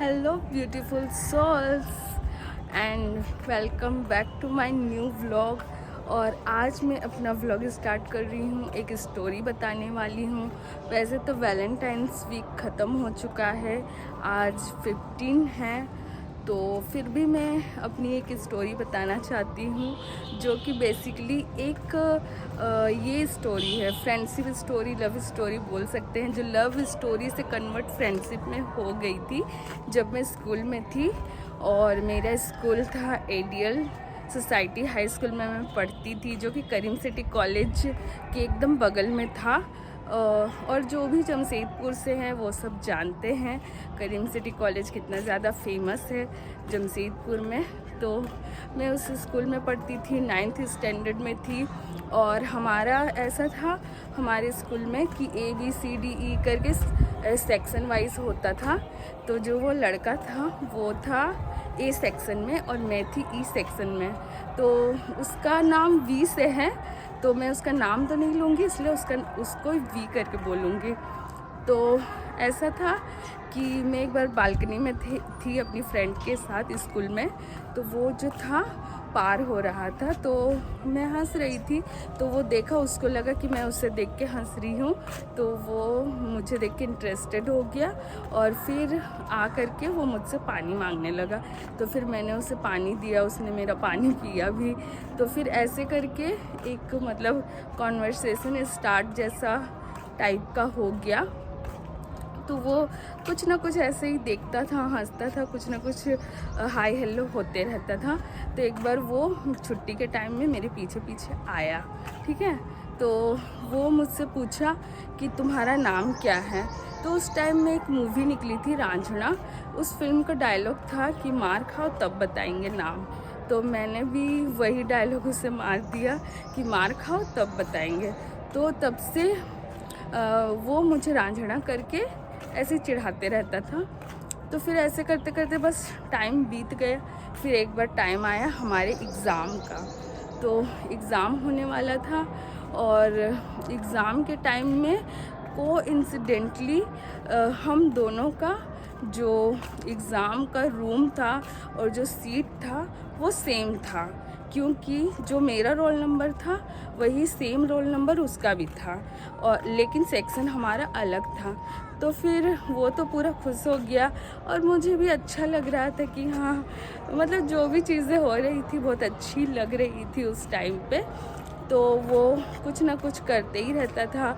Hello beautiful souls and welcome back to my new vlog। और आज मैं अपना व्लॉग स्टार्ट कर रही हूँ, एक स्टोरी बताने वाली हूँ। वैसे तो वैलेंटाइंस वीक ख़त्म हो चुका है, आज 15 है, तो फिर भी मैं अपनी एक स्टोरी बताना चाहती हूँ जो कि बेसिकली एक ये स्टोरी है, फ्रेंडशिप स्टोरी, लव स्टोरी बोल सकते हैं, जो लव स्टोरी से कन्वर्ट फ्रेंडशिप में हो गई थी जब मैं स्कूल में थी। और मेरा स्कूल था एडियल सोसाइटी हाई स्कूल में मैं पढ़ती थी, जो कि करीम सिटी कॉलेज के एकदम बगल में था। और जो भी जमशेदपुर से हैं वो सब जानते हैं करीम सिटी कॉलेज कितना ज़्यादा फेमस है जमशेदपुर में। तो मैं उस स्कूल में पढ़ती थी, 9th स्टैंडर्ड में थी। और हमारा ऐसा था हमारे स्कूल में कि ABCDE करके सेक्शन वाइज होता था। तो जो वो लड़का था वो था A सेक्शन में और मैं थी E सेक्शन में। तो उसका नाम V से है, तो मैं उसका नाम तो नहीं लूँगी, इसलिए उसको V करके बोलूँगी। तो ऐसा था कि मैं एक बार बालकनी में थी अपनी फ्रेंड के साथ स्कूल में। तो वो जो था पार हो रहा था, तो मैं हंस रही थी, तो वो देखा, उसको लगा कि मैं उसे देख के हंस रही हूँ, तो वो मुझे देख के इंटरेस्टेड हो गया और फिर आ करके वो मुझसे पानी मांगने लगा। तो फिर मैंने उसे पानी दिया, उसने मेरा पानी पिया भी। तो फिर ऐसे करके एक मतलब कॉन्वर्सेशन स्टार्ट जैसा टाइप का हो गया। तो वो कुछ ना कुछ ऐसे ही देखता था, हंसता था, कुछ ना कुछ हाय हेलो होते रहता था। तो एक बार वो छुट्टी के टाइम में मेरे पीछे पीछे आया, ठीक है। तो वो मुझसे पूछा कि तुम्हारा नाम क्या है। तो उस टाइम में एक मूवी निकली थी रांझना, उस फिल्म का डायलॉग था कि मार खाओ तब बताएंगे नाम। तो मैंने भी वही डायलॉग उसे मार दिया कि मार खाओ तब बताएंगे। तो तब से वो मुझे रांझना करके ऐसे चिढ़ाते रहता था। तो फिर ऐसे करते करते बस टाइम बीत गया। फिर एक बार टाइम आया हमारे एग्ज़ाम का, तो एग्ज़ाम होने वाला था और एग्ज़ाम के टाइम में कोइंसिडेंटली हम दोनों का जो एग्ज़ाम का रूम था और जो सीट था वो सेम था, क्योंकि जो मेरा रोल नंबर था वही सेम रोल नंबर उसका भी था, और लेकिन सेक्शन हमारा अलग था। तो फिर वो तो पूरा खुश हो गया और मुझे भी अच्छा लग रहा था कि हाँ, मतलब जो भी चीज़ें हो रही थी बहुत अच्छी लग रही थी उस टाइम पे। तो वो कुछ ना कुछ करते ही रहता था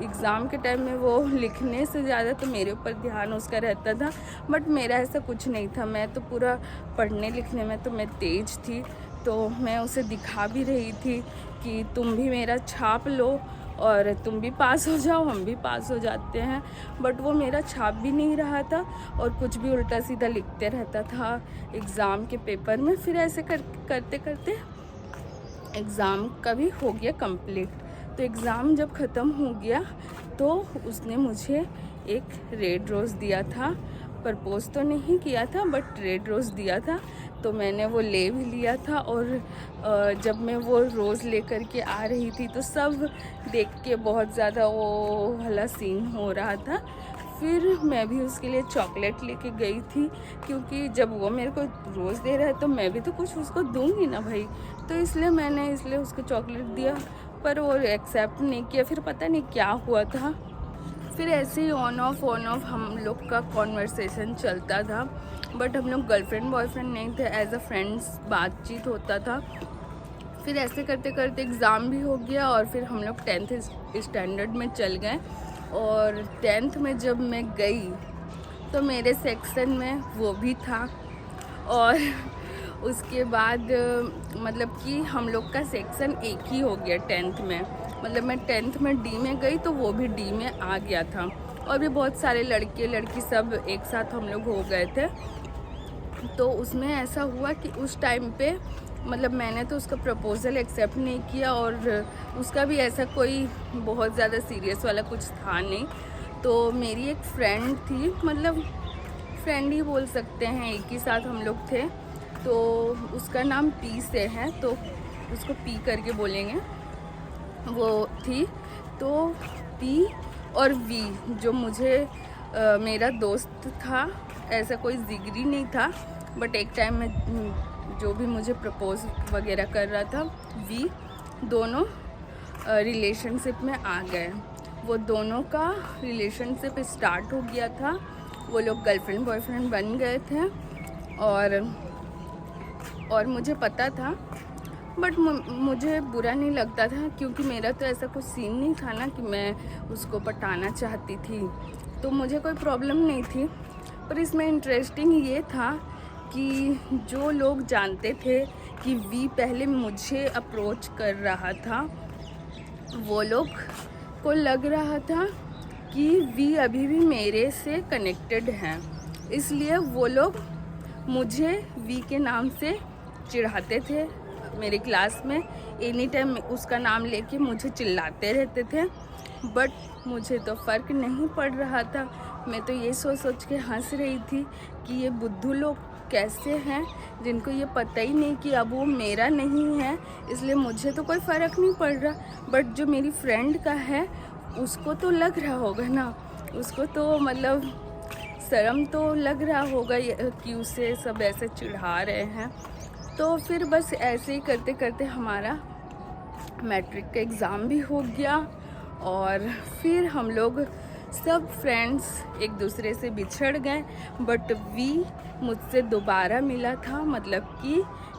एग्ज़ाम के टाइम में, वो लिखने से ज़्यादा तो मेरे ऊपर ध्यान उसका रहता था। बट मेरा ऐसा कुछ नहीं था, मैं तो पूरा पढ़ने लिखने में तो मैं तेज़ थी। तो मैं उसे दिखा भी रही थी कि तुम भी मेरा छाप लो और तुम भी पास हो जाओ, हम भी पास हो जाते हैं। बट वो मेरा छाप भी नहीं रहा था और कुछ भी उल्टा सीधा लिखते रहता था एग्ज़ाम के पेपर में। फिर ऐसे करते करते एग्ज़ाम का भी हो गया कंप्लीट। तो एग्ज़ाम जब ख़त्म हो गया तो उसने मुझे एक रेड रोज़ दिया था, प्रपोज़ तो नहीं किया था बट रेड रोज़ दिया था। तो मैंने वो ले भी लिया था और जब मैं वो रोज़ लेकर के आ रही थी तो सब देख के बहुत ज़्यादा वो वाला सीन हो रहा था। फिर मैं भी उसके लिए चॉकलेट लेके गई थी, क्योंकि जब वो मेरे को रोज़ दे रहा है तो मैं भी तो कुछ उसको दूंगी ना भाई। तो इसलिए उसको चॉकलेट दिया, पर वो एक्सेप्ट नहीं किया। फिर पता नहीं क्या हुआ था, फिर ऐसे ही ऑन ऑफ हम लोग का कॉन्वर्सेशन चलता था। बट हम लोग गर्लफ्रेंड बॉयफ्रेंड नहीं थे, एज अ फ्रेंड्स बातचीत होता था। फिर ऐसे करते करते एग्ज़ाम भी हो गया और फिर हम लोग 10th स्टैंडर्ड में चल गए। और 10th में जब मैं गई तो मेरे सेक्शन में वो भी था। और उसके बाद मतलब कि हम लोग का सेक्शन एक ही हो गया 10th में। मतलब मैं 10th में D में गई तो वो भी D में आ गया था, और भी बहुत सारे लड़के लड़की सब एक साथ हम लोग हो गए थे। तो उसमें ऐसा हुआ कि उस टाइम पे मतलब मैंने तो उसका प्रपोज़ल एक्सेप्ट नहीं किया और उसका भी ऐसा कोई बहुत ज़्यादा सीरियस वाला कुछ था नहीं। तो मेरी एक फ्रेंड थी, मतलब फ्रेंड ही बोल सकते हैं, एक ही साथ हम लोग थे। तो उसका नाम पी से है, तो उसको पी करके बोलेंगे। वो थी, तो पी और वी जो मुझे मेरा दोस्त था ऐसा कोई जिगरी नहीं था, बट एक टाइम में जो भी मुझे प्रपोज वगैरह कर रहा था वी, दोनों रिलेशनशिप में आ गए। वो दोनों का रिलेशनशिप स्टार्ट हो गया था, वो लोग गर्लफ्रेंड बॉयफ्रेंड बन गए थे। और मुझे पता था, बट मुझे बुरा नहीं लगता था, क्योंकि मेरा तो ऐसा कुछ सीन नहीं था ना कि मैं उसको पटाना चाहती थी, तो मुझे कोई प्रॉब्लम नहीं थी। पर इसमें इंटरेस्टिंग ये था कि जो लोग जानते थे कि वी पहले मुझे अप्रोच कर रहा था, वो लोग को लग रहा था कि वी अभी भी मेरे से कनेक्टेड हैं, इसलिए वो लोग मुझे वी के नाम से चिढ़ाते थे। मेरे क्लास में एनी टाइम उसका नाम लेके मुझे चिल्लाते रहते थे, बट मुझे तो फ़र्क नहीं पड़ रहा था। मैं तो ये सोच सोच के हंस रही थी कि ये बुद्धू लोग कैसे हैं, जिनको ये पता ही नहीं कि अब वो मेरा नहीं है, इसलिए मुझे तो कोई फ़र्क नहीं पड़ रहा। बट जो मेरी फ्रेंड का है उसको तो लग रहा होगा ना, उसको तो मतलब शर्म तो लग रहा होगा कि उसे सब ऐसे चिढ़ा रहे हैं। तो फिर बस ऐसे ही करते करते हमारा मैट्रिक का एग्ज़ाम भी हो गया, और फिर हम लोग सब फ्रेंड्स एक दूसरे से बिछड़ गए। बट वी मुझसे दोबारा मिला था, मतलब कि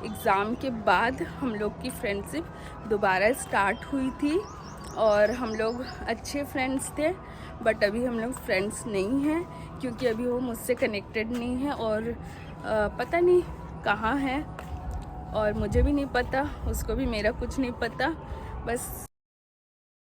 एग्ज़ाम के बाद हम लोग की फ्रेंडशिप दोबारा स्टार्ट हुई थी, और हम लोग अच्छे फ्रेंड्स थे। बट अभी हम लोग फ्रेंड्स नहीं हैं, क्योंकि अभी वो मुझसे कनेक्टेड नहीं है, और पता नहीं कहाँ है, और मुझे भी नहीं पता, उसको भी मेरा कुछ नहीं पता। बस